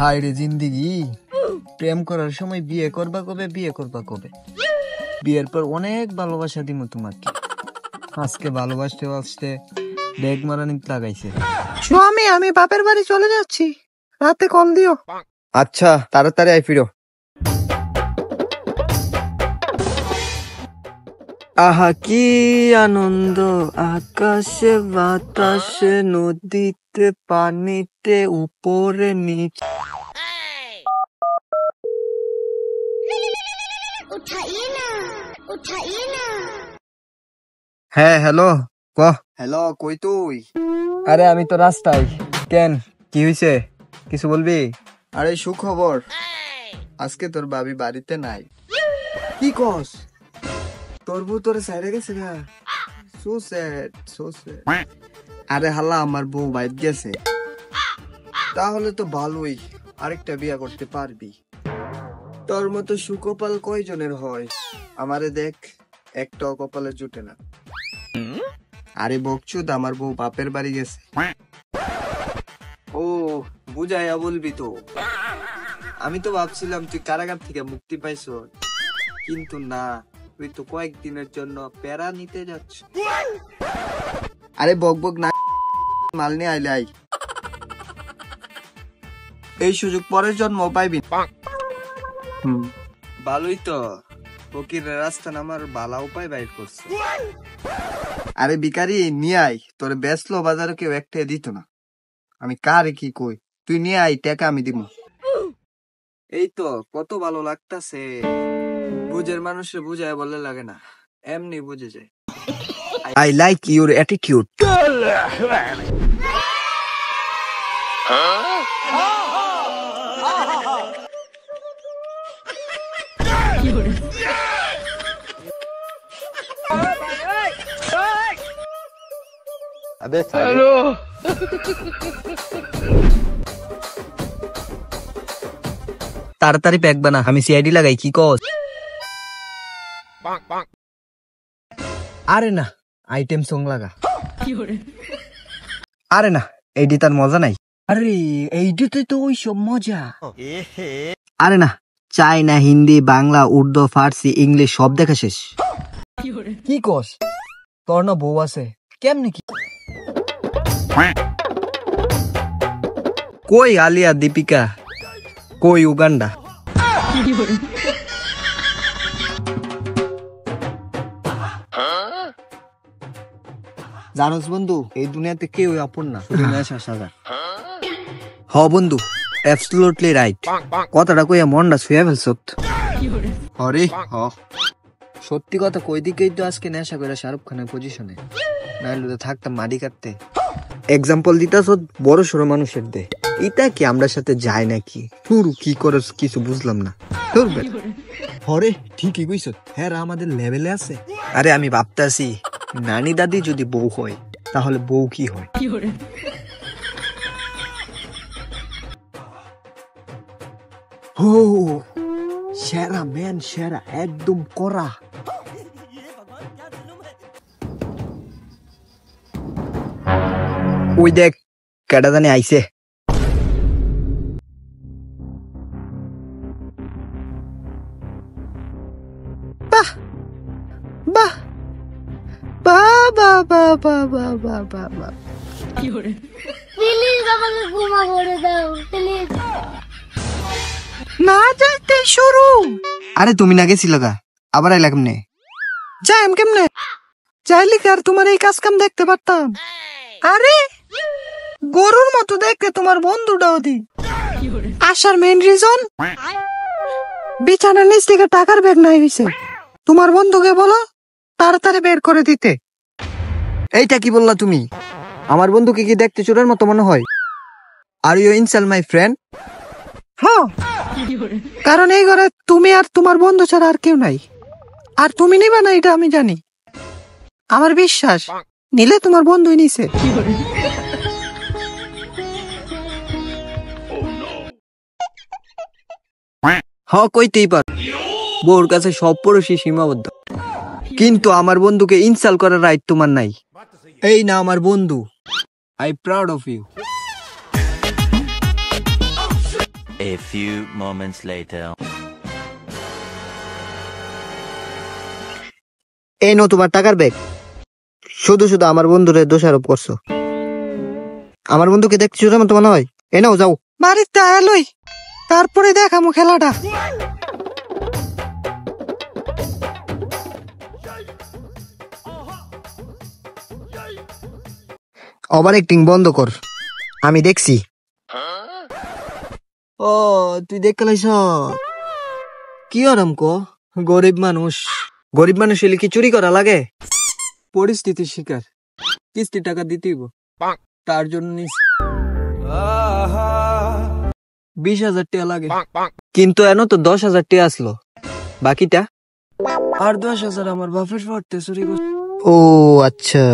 হায় রে জিন্দিগি, প্রেম করার সময় বিয়ে করবা কবে, বিয়ে করবা কবে? বিয়ের পর অনেক ভালোবাসা দিব তোমাকে। আজকে ভালোবাসতে বাসতে বেগ মারানিক লাগাইছে। স্বামী, আমি বাপের বাড়ি চলে যাচ্ছি, রাতে কল দিও। আচ্ছা, তাড়াতাড়ি আই ফিরো। আহা কি আনন্দ, আকাশে বাতাসে নদীতে পানিতে উপরে নিচে। হ্যাঁ হ্যালো, ক। হ্যালো, কই তুই? আরে আমি তো রাস্তায়। কেন, কি হইছে? কিছু বলবি? আরে সুখবর, আজকে তোর ভাবি বাড়িতে নাই। কি কস? তোর বউ তোরে সাইডে গেছে না? So sad, so sad. আরে হাল্লা, আমার বউ বাইরে গেছে। তাহলে তো ভালোই, আরেকটা বিয়া করতে পারবি। তোর মতো সুকপাল কয়জনের হয়? আমারে দেখ, একটাও কপালে জুটে না। আরে বকচুদ, আমার বউ বাপের বাড়ি গেছে। ও, বুঝাইয়া বলবি তো। আমি তো ভাবছিলাম তুই কারাগার থেকে মুক্তি পাইছ, কিন্তু না, তুই তো কয়েকদিনের জন্য প্যারা নিতে যাচ্ছ। আরে বক বক না, মাল নিয়ে আইলে আই। এই সুযোগ পরের জন্ম পাইবি। ভালোই তো, ফকিরের রাস্তা নামার বালা উপায় বাইর করছে। আরে ভিখারি, নিয়ে আই, তোর বেসলো বাজারে কেউ একটা দিত না। আমি কারে কি কই, তুই নিয়ে আই, টাকা আমি দিব। এই তো কত ভালো লাগতাছে। বুঝের মানুষের বুঝায় বলে লাগে না, এমনি বুঝে যায়। I like your attitude. अबे हेलो, ताड़ाताड़ी पैक बना, हमें सीआईडी लगाई की कॉस। আরে না, আইটেম সং লাগা। আরে না, এইটি তার মজা নাই। আরে এইটিতে তো ওই সব মজা। আরে না, চাইনা, হিন্দি, বাংলা, উর্দু, ফার্সি, ইংলিশ সব দেখা শেষ। কি কস? তোর না বউ আছে, কেমনি কি? কই আলিয়া, দীপিকা, কই উগান্ডা? জানোস বন্ধু, এই দুনিয়াতে কেউ আপন না, শুধু নেশা সাজা। হ বন্ধু, অ্যাবসলিউটলি রাইট। কথাটা কইয়া মনটা ছুঁয়ে ফেলছত। হরে হ, সত্যি কথা কই দিকেই তো আজকে নেশা করে শাহরুখ খানের পজিশনে, নাইলে তো থাকতাম মাটি কাটতে। এক্সাম্পল দিতাছ বড় সড়ো মানুষের দে, এটা কি আমরা সাথে যায় নাকি? শুরু কি করস কিছু বুঝলাম না। হরে ঠিকই কইছ, হ্যাঁ আমাদের লেভেলে আছে। আরে আমি ভাবতাছি, নানি দাদি যদি বউ হয়, তাহলে বউ কি হয়? হো, সেরা ম্যান, সেরা, একদম করা। ওই দেখ, কেডা জানি আইছে। বাহ বাহ বাহ বাহ বাহ বাহ বাহ বাহ বাহ বাহ। প্লিজ আমাকে ঘুমা করে দাও প্লিজ। না যাইতে শুরু। আরে তুমি না গেছিল গা, আবার আইলা কেমনে? যাইম কেমনে? চাইলে কি আর তোমার এই কাজ কাম দেখতে পারতাম? আরে গরুর মতো দেখতে তোমার বন্ধুটাও দি। আসার মেইন রিজন, বিছানার নিচ থেকে টাকার ব্যাগ নাই হইছে। তোমার বন্ধুকে বলো তাড়াতাড়ি বের করে দিতে। এইটা কি বললা তুমি? আমার বন্ধুকে কি দেখতে চোরের মতো মনে হয়? Are you insult my friend? হ্যাঁ, কারণ এই ঘরে তুমি আর তোমার বন্ধু ছাড়া আর কেউ নাই। আর তুমি নিবা না এটা আমি জানি, আমার বিশ্বাস। নিলে তোমার বন্ধুই নিছে। হ্যাঁ, কইতেই পার, বউর কাছে সব পুরুষই সীমাবদ্ধ, কিন্তু আমার বন্ধুকে ইনসাল্ট করার রাইট তোমার নাই। এই না আমার বন্ধু, I proud of you. A few moments later. এই নো তোমার টাকার ব্যাগ। শুধু শুধু আমার বন্ধুরে দোষারোপ করছো। আমার বন্ধুকে দেখতে চোরের মতো মনে হয়। এ নাও যাও। বাড়িতে আলোই, তারপরে দেখামু খেলাটা। ওভার অ্যাক্টিং বন্ধ কর, আমি দেখছি। ও তুই দেখ লাইছ কি আরাম কো। গরিব মানুষ, গরিব মানুষ হলে কি চুরি করা লাগে? পরিস্থিতির শিকার, কিস্তি টাকা দিতেইব, তার জন্য 20,000 টাকা লাগে। কিন্তু এন তো 10,000 টাকা আসলো, বাকিটা আর 10,000 আমার বাপের পড়তে চুরি করছে। ও আচ্ছা।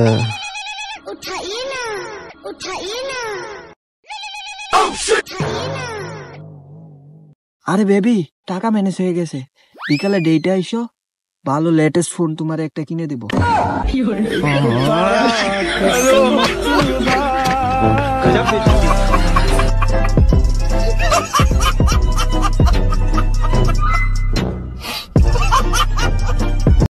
उठाइए ना, उठाइए ना। আরে বেবি, টাকা ম্যানেজ হয়ে গেছে। বিকালে ডেটে আইসো, ভালো লেটেস্ট ফোন তোমার একটা কিনে দিব।